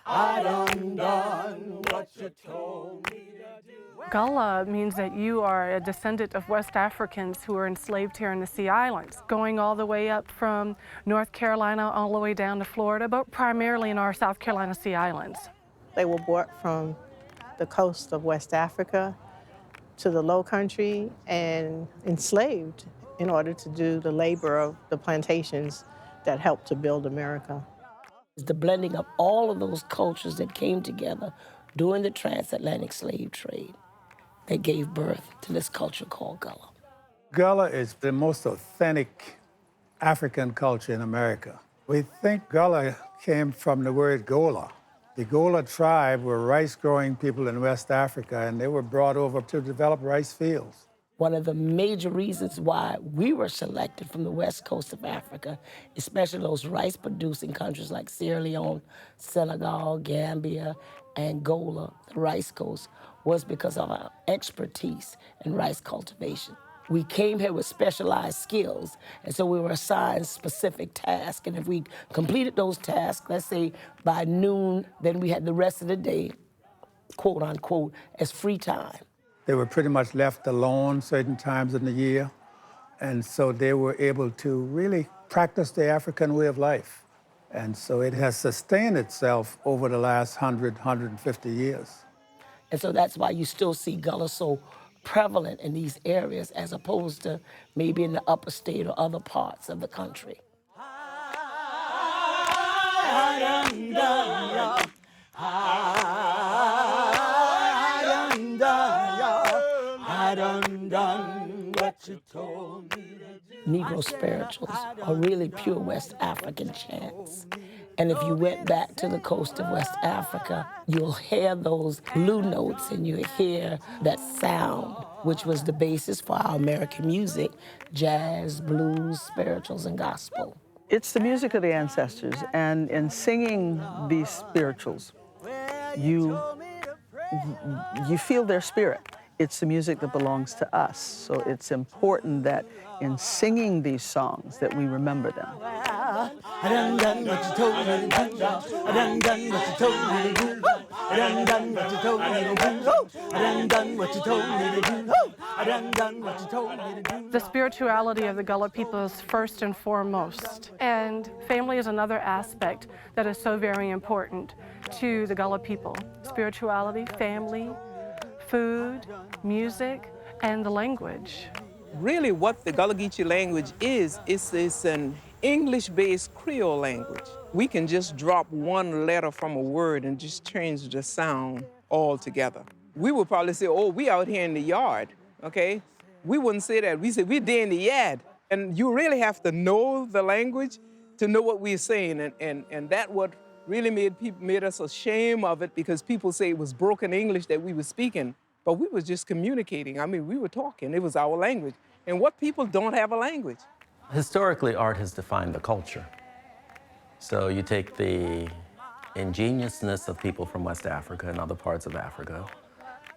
I done what you told me to do. Gullah means that you are a descendant of West Africans who were enslaved here in the Sea Islands, going all the way up from North Carolina all the way down to Florida, but primarily in our South Carolina Sea Islands. They were brought from the coast of West Africa to the Lowcountry and enslaved in order to do the labor of the plantations that helped to build America. The blending of all of those cultures that came together during the transatlantic slave trade that gave birth to this culture called Gullah. Gullah is the most authentic African culture in America. We think Gullah came from the word Gola. The Gullah tribe were rice-growing people in West Africa, and they were brought over to develop rice fields. One of the major reasons why we were selected from the west coast of Africa, especially those rice-producing countries like Sierra Leone, Senegal, Gambia, Angola, the rice coast, was because of our expertise in rice cultivation. We came here with specialized skills, and so we were assigned specific tasks. And if we completed those tasks, let's say by noon, then we had the rest of the day, quote unquote, as free time. They were pretty much left alone certain times in the year, and so they were able to really practice the African way of life. And so it has sustained itself over the last 150 years. And so that's why you still see Gullah so prevalent in these areas as opposed to maybe in the upper state or other parts of the country. Negro spirituals are really pure West African chants. And if you went back to the coast of West Africa, you'll hear those blue notes and you hear that sound, which was the basis for our American music, jazz, blues, spirituals, and gospel. It's the music of the ancestors, and in singing these spirituals, you feel their spirit. It's the music that belongs to us, so it's important that in singing these songs that we remember them. I done what you told me to do. I done what you told me to do. I done what you told me to do. I done what you told me to do. I done what you told me to do. The spirituality of the Gullah people is first and foremost, and family is another aspect that is so very important to the Gullah people. Spirituality, family, food, music, and the language. Really what the Gullah Geechee language is an English-based Creole language. We can just drop one letter from a word and just change the sound altogether. We would probably say, oh, we out here in the yard, okay? We wouldn't say that. We say, we there in the yard. And you really have to know the language to know what we're saying. And that what really made us ashamed of it, because people say it was broken English that we were speaking. But we was just communicating. I mean, we were talking. It was our language. And what people don't have a language? Historically, art has defined the culture. So you take the ingeniousness of people from West Africa and other parts of Africa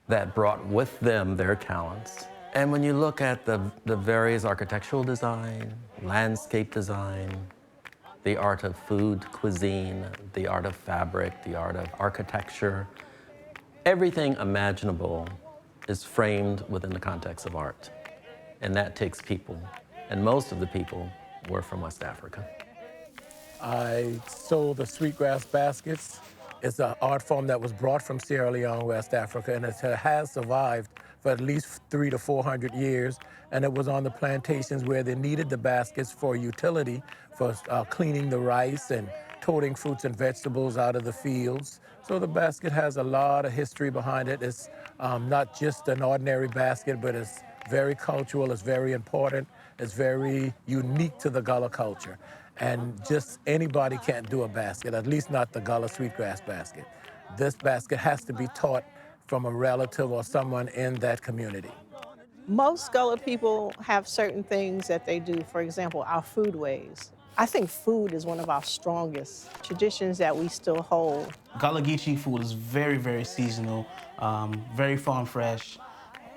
that brought with them their talents. And when you look at the various architectural design, landscape design, the art of food, cuisine, the art of fabric, the art of architecture, everything imaginable is framed within the context of art. And that takes people. And most of the people were from West Africa. I sold the sweetgrass baskets. It's an art form that was brought from Sierra Leone, West Africa, and it has survived for at least 300 to 400 years. And it was on the plantations where they needed the baskets for utility, for cleaning the rice and toting fruits and vegetables out of the fields. So the basket has a lot of history behind it. It's not just an ordinary basket, but it's very cultural, it's very important, it's very unique to the Gullah culture. And just anybody can't do a basket, at least not the Gullah sweetgrass basket. This basket has to be taught from a relative or someone in that community. Most Gullah people have certain things that they do. For example, our foodways. I think food is one of our strongest traditions that we still hold. Gullah Geechee food is very, very seasonal, very farm fresh,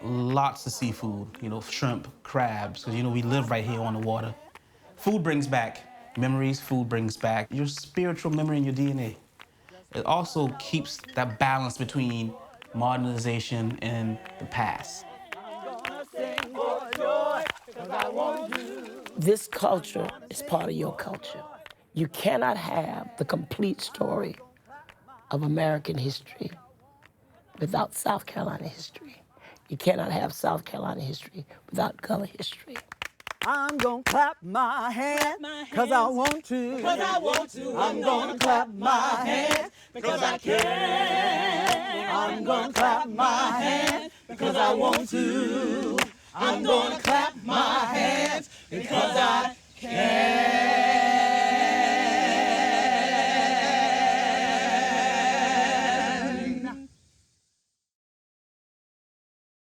lots of seafood, shrimp, crabs, because, we live right here on the water. Food brings back memories, food brings back your spiritual memory and your DNA. it also keeps that balance between modernization and the past. This culture is part of your culture. You cannot have the complete story of American history without South Carolina history. You cannot have South Carolina history without Gullah history. I'm gonna clap my hands, cause I want to. I'm gonna clap my hands, because I can. I'm gonna clap my hands, because I want to. I'm gonna clap my hands, because I